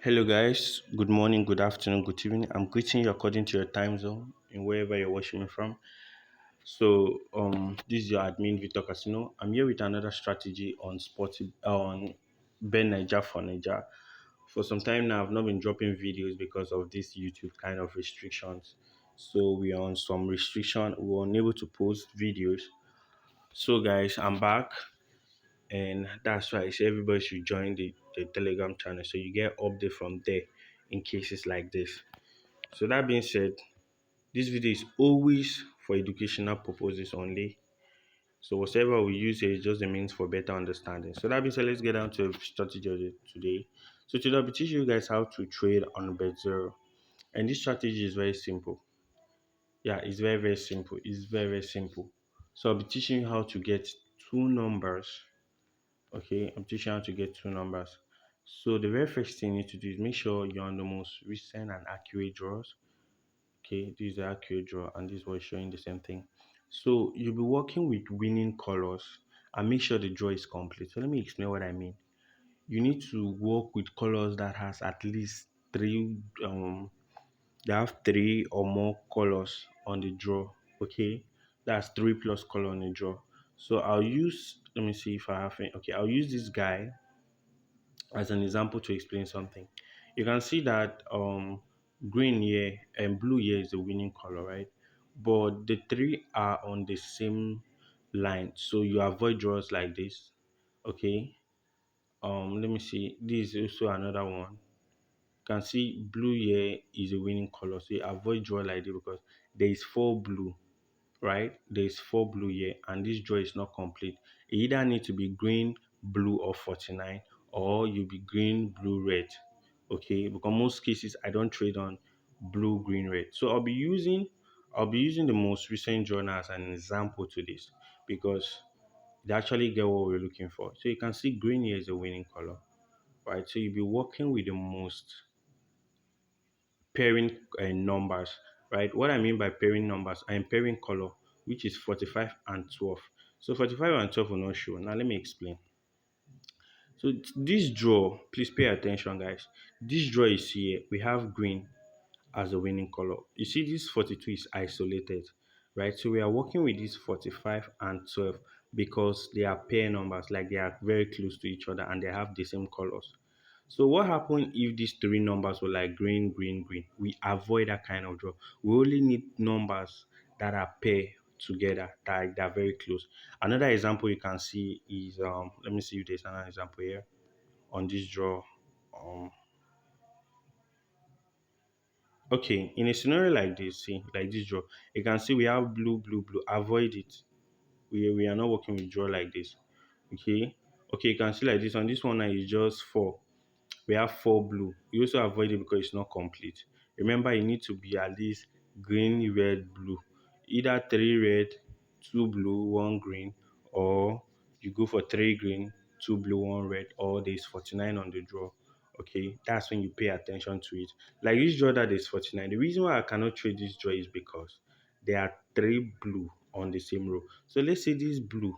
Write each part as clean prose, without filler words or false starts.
Hello, guys. Good morning, good afternoon, good evening. I'm greeting you according to your time zone in wherever you're watching me from. This is your admin Victor Casino. I'm here with another strategy on bet9ja for Naija. For some time now, I've not been dropping videos because of this YouTube kind of restrictions. So we are on some restriction. We were unable to post videos. So, guys, I'm back. And that's why I say everybody should join the Telegram channel so you get update from there in cases like this. So that being said, this video is always for educational purposes only. So whatever we use here is just a means for better understanding. So that being said, let's get down to the strategy of today. So today I'll be teaching you guys how to trade on bet0. And this strategy is very simple. Yeah, it's very simple. It's very simple. So I'll be teaching you how to get two numbers. Okay, I'm teaching you how to get two numbers. So the very first thing you need to do is make sure you're on the most recent and accurate draws. Okay, this is the accurate draw and this was showing the same thing. So you'll be working with winning colors and make sure the draw is complete. So let me explain what I mean. You need to work with colors that has at least they have three or more colors on the draw. Okay, that's three plus color on the draw. So I'll use, let me see if I have it. Okay, I'll use this guy as an example to explain something. You can see that green here and blue here is the winning color, right? But the three are on the same line, so you avoid draws like this. Okay. Let me see. This is also another one. You can see blue here is a winning color, so you avoid draw like this because there is four blue, right? There's four blue here, and this draw is not complete. It either need to be green, blue, or 49, or you be green, blue, red. Okay, because most cases I don't trade on blue, green, red. So I'll be using the most recent journal as an example to this because they actually get what we're looking for. So you can see green here is a winning color, right? So you'll be working with the most pairing numbers, right? What I mean by pairing numbers, I'm pairing color, which is 45 and 12. So 45 and 12 will not show. Now let me explain. So this draw, please pay attention, guys. This draw is here. We have green as a winning color. You see, this 42 is isolated, right? So we are working with this 45 and 12 because they are pair numbers, like they are very close to each other and they have the same colors. So what happens if these three numbers were like green, green, green? We avoid that kind of draw. We only need numbers that are pair together, that are very close. Another example you can see is let me see if there's another example here on this draw. Um okay, in a scenario like this, see, like this draw, you can see we have blue, blue, blue. Avoid it. We are not working with draw like this. Okay. Okay, you can see like this one. This one now is just four. We have four blue. You also avoid it because it's not complete. Remember, you need to be at least green, red, blue. Either three red, two blue, one green, or you go for three green, two blue, one red, or there's 49 on the draw. Okay, that's when you pay attention to it. Like this draw that is 49. The reason why I cannot trade this draw is because there are three blue on the same row. So let's say this blue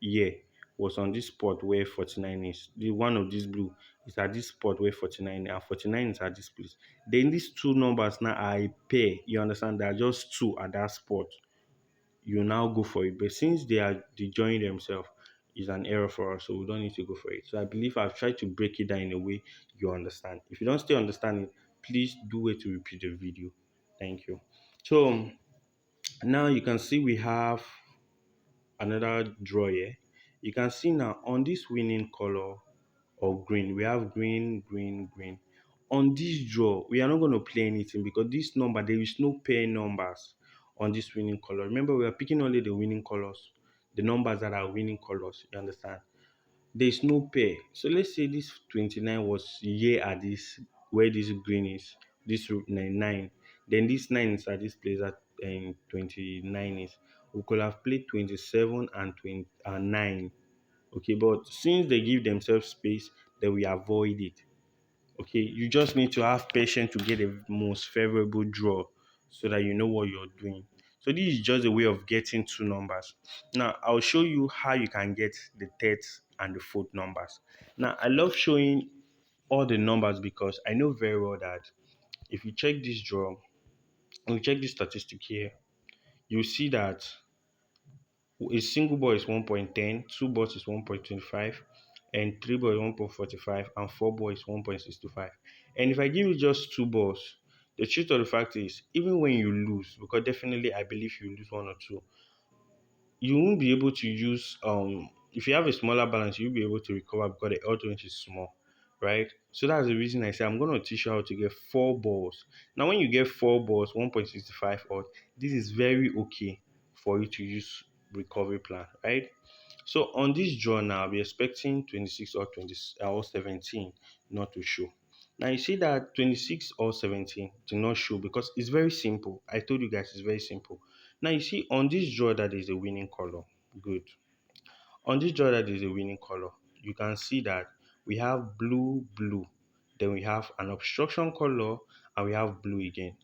here was on this spot where 49 is. The one of this blue is at this spot where 49 and 49 is at this place. Then these two numbers now are a pair. You understand? They are just two at that spot. You now go for it. But since they join themselves, is an error for us, so we don't need to go for it. So I believe I've tried to break it down in a way you understand. If you don't still understand it, please do wait to repeat the video. Thank you. So now you can see we have another draw here. You can see now on this winning color of green, we have green, green, green. On this draw, we are not going to play anything because this number, there is no pair numbers on this winning color. Remember, we are picking only the winning colors, the numbers that are winning colors. You understand? There is no pair. So let's say this 29 was here at this, where this green is, this 9. Then this 9 is at this place at 29 is. We could have played 27 and 20 and 9. Okay, but since they give themselves space, then we avoid it. Okay, you just need to have patience to get the most favorable draw so that you know what you're doing. So this is just a way of getting two numbers. Now I'll show you how you can get the third and the fourth numbers. Now I love showing all the numbers because I know very well that if you check this draw, you check this statistic here, you see that a single ball is 1.10, two balls is 1.25, and three balls is 1.45, and four balls is 1.65. And if I give you just two balls, the truth of the fact is, even when you lose, because definitely I believe you lose one or two, you won't be able to use if you have a smaller balance, you'll be able to recover because the auto range is small, right? So that's the reason I say I'm going to teach you how to get four balls. Now when you get four balls 1.65 odd, this is very okay for you to use recovery plan, right? So on this draw now, I'll be expecting 26 or 20 or 17 not to show. Now you see that 26 or 17 do not show because it's very simple. I told you guys it's very simple. Now you see on this draw that is a winning color. Good. On this draw that is a winning color, you can see that we have blue, blue. Then we have an obstruction color and we have blue again.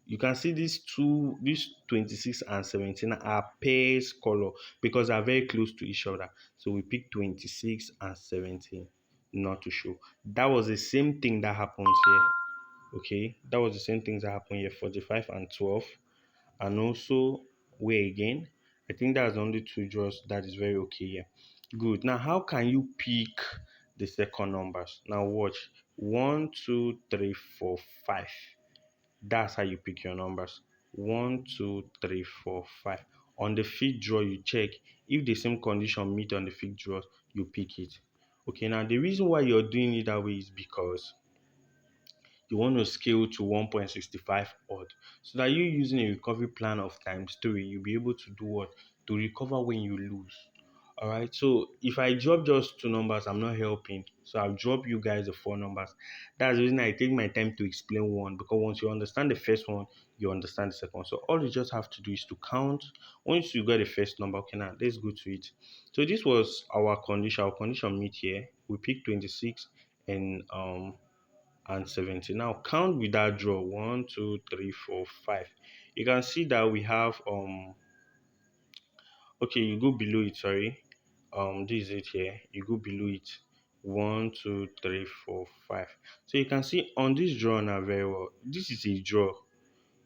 You can see these 26 and 17 are pairs color because they are very close to each other. So we pick 26 and 17 not to show. That was the same thing that happened here. Okay, that was the same things that happened here, 45 and 12. And also where again? I think that's the only two draws that is very okay here. Good. Now how can you pick the second numbers? Now watch. 1, 2, 3, 4, 5. That's how you pick your numbers. 1, 2, 3, 4, 5. On the fifth draw, you check if the same condition meet on the fifth draw, you pick it. Okay, now the reason why you're doing it that way is because you want to scale to 1.65 odd. So that you using a recovery plan of times 3, you'll be able to do what? To recover when you lose. All right. So if I drop just two numbers, I'm not helping. So I'll drop you guys the four numbers. That's the reason I take my time to explain one, because once you understand the first one, you understand the second one. So all you just have to do is to count. Once you got the first number, okay, now let's go to it. So this was our condition. Our condition meet here. We picked 26 and 70. Now count with that draw. 1, 2, 3, 4, 5. You can see that we have okay, you go below it, sorry. This is it here. You go below it. 1, 2, 3, 4, 5. So you can see on this draw now very well. This is a draw.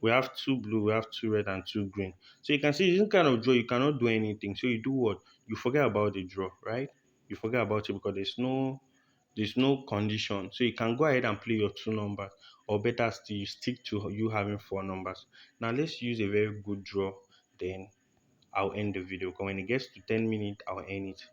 We have two blue, we have two red, and two green. So you can see this kind of draw, you cannot do anything. So you do what? You forget about the draw, right? You forget about it because there's no condition. So you can go ahead and play your two numbers, or better still, you stick to you having four numbers. Now let's use a very good draw. Then I'll end the video. Because when it gets to 10 minutes, I'll end it.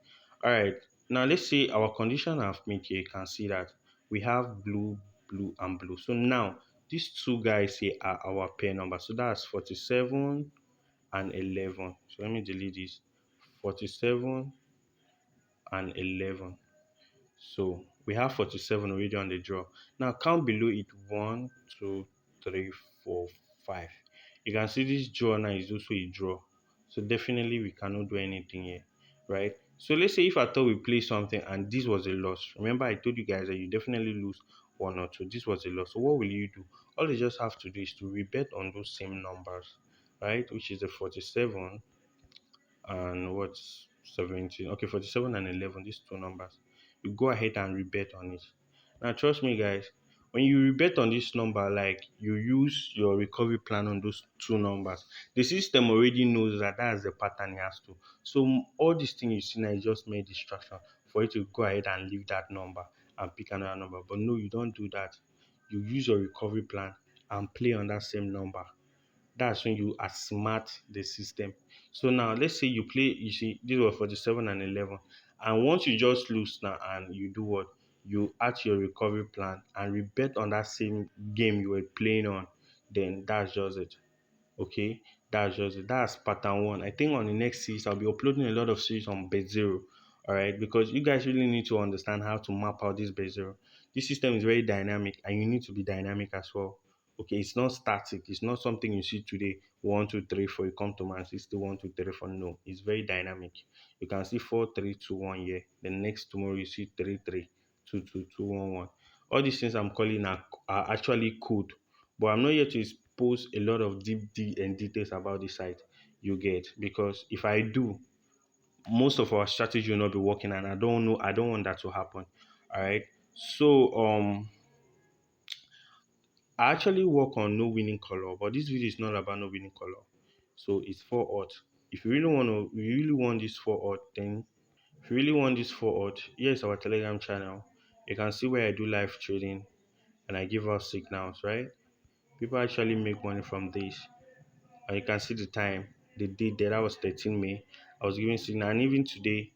All right. Now let's say our condition I've made here. You can see that we have blue, blue, and blue. So now these two guys here are our pair numbers. So that's 47 and 11. So let me delete this. 47 and 11. So we have 47 already on the draw. Now count below it. 1, 2, 3, 4, 5. You can see this draw now is also a draw. So definitely we cannot do anything here, right? So let's say if I thought we play something and this was a loss. Remember I told you guys that you definitely lose one or two. This was a loss. So what will you do? All you just have to do is to rebet on those same numbers, right? Which is the 47 and what's 17. Okay, 47 and 11, these two numbers. You go ahead and rebet on it. Now trust me guys, when you rebet on this number, like you use your recovery plan on those two numbers, the system already knows that that's the pattern it has to. So all these things you see now is just made distraction for you to go ahead and leave that number and pick another number. But no, you don't do that. You use your recovery plan and play on that same number. That's when you smart the system. So now let's say you play, you see, this was 47 and 11. And once you just lose now and you do what? You add to your recovery plan and rebet on that same game you were playing on, then that's just it. Okay, that's just it. That's pattern one. I think on the next series I'll be uploading a lot of series on bet9ja. All right, because you guys really need to understand how to map out this bet9ja. This system is very dynamic and you need to be dynamic as well. Okay, it's not static. It's not something you see today. 1, 2, 3, 4. You come to Man City. 1, 2, 3, 4. No, it's very dynamic. You can see 4, 3, 2, 1 here. The next tomorrow you see 3, 3, 2, 2, 2, 1, 1. All these things I'm calling are actually code, but I'm not here to expose a lot of deep and details about this site. You get, because if I do, most of our strategy will not be working, and I don't want that to happen. All right. So I actually work on no winning color, but this video is not about no winning color. So it's 4 odd. If you really want to, you really want this 4 odd, then if you really want this 4 odd, here's our Telegram channel. You can see where I do live trading and I give out signals, right? People actually make money from this. And you can see the time, the date there, that was 13 May. I was giving signal, and even today,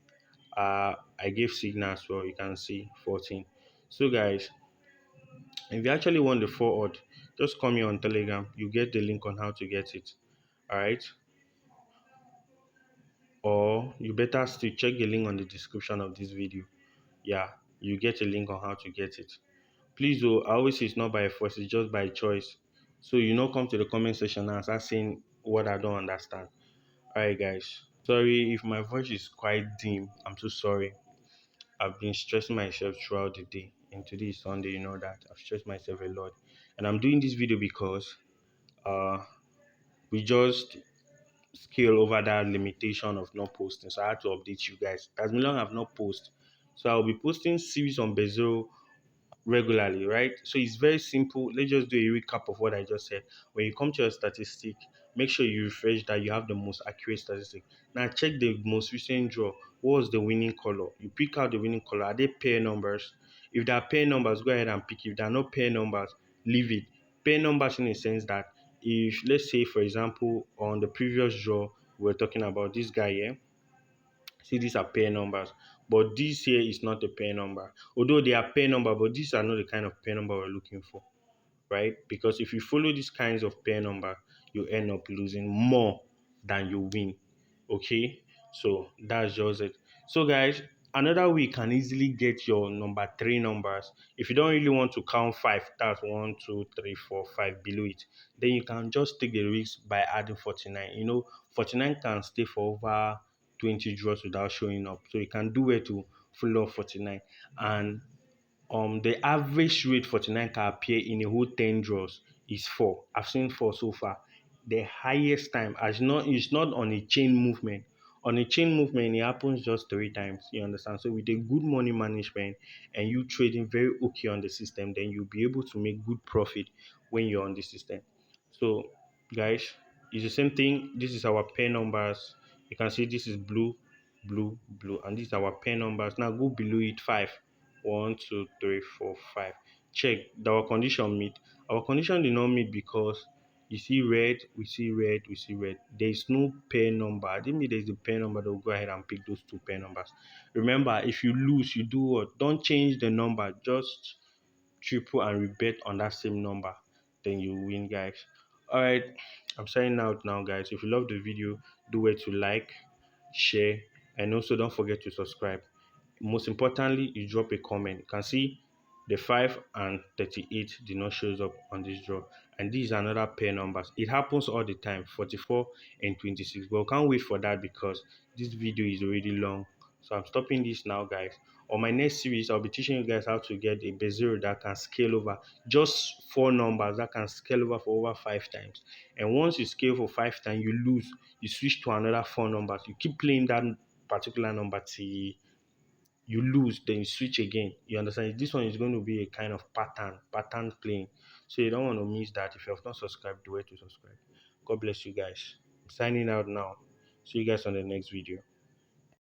I gave signals. Well, you can see 14. So guys, if you actually want the 4 odd, just call me on Telegram. You get the link on how to get it. All right. Or you better still check the link on the description of this video. Yeah, you get a link on how to get it. Please, though, I always say it's not by force, it's just by choice. So you know, come to the comment section and start saying what I don't understand. All right, guys. Sorry if my voice is quite dim. I'm so sorry. I've been stressing myself throughout the day, and today is Sunday. You know that I've stressed myself a lot, and I'm doing this video because uh we just scale over that limitation of not posting. So I had to update you guys. As long as I've not posted, so I'll be posting series on bet9ja regularly, right? So it's very simple. Let's just do a recap of what I just said. When you come to your statistic, make sure you refresh that you have the most accurate statistic. Now check the most recent draw. What was the winning color? You pick out the winning color. Are they pair numbers? If they are pair numbers, go ahead and pick. If they are not pair numbers, leave it. Pair numbers in the sense that if, let's say for example, on the previous draw, we're talking about this guy here. See, these are pair numbers, but this here is not a pair number. Although they are pair number, but these are not the kind of pair number we're looking for, right? Because if you follow these kinds of pair number, you end up losing more than you win. Okay, so that's just it. So guys, another way you can easily get your number three numbers. If you don't really want to count five, that's 1 2 3 4 5 below it, then you can just take the risk by adding 49. You know, 49 can stay for over 20 draws without showing up, so you can do it to follow 49. And the average rate 49 can appear in a whole 10 draws is 4. I've seen 4 so far. The highest time as not is not on a chain movement. On a chain movement, it happens just 3 times. You understand? So with a good money management and you trading very okay on the system, then you'll be able to make good profit when you're on the system. So guys, it's the same thing. This is our pair numbers. You can see this is blue, blue, blue, and these are our pair numbers. Now go below it, 5. 1 2 3 4 5. Check that our condition meet. Our condition did not meet because you see red, we see red, we see red. There is no pair number. I didn't mean there's a pair number. They'll go ahead and pick those two pair numbers. Remember, if you lose, you do what? Don't change the number. Just triple and rebet on that same number. Then you win, guys. All right, I'm signing out now, guys. If you love the video, do it to like, share, and also don't forget to subscribe. Most importantly, you drop a comment. You can see the 5 and 38 did not shows up on this draw, and these are another pair numbers. It happens all the time, 44 and 26, but I can't wait for that because this video is already long. So I'm stopping this now, guys. On my next series, I'll be teaching you guys how to get a bet9ja that can scale over just 4 numbers that can scale over for over 5 times. And once you scale for 5 times, you lose, you switch to another 4 numbers. You keep playing that particular number till you lose, then you switch again. You understand? This one is going to be a kind of pattern playing. So you don't want to miss that. If you have not subscribed, do it to subscribe. God bless you guys. I'm signing out now. See you guys on the next video.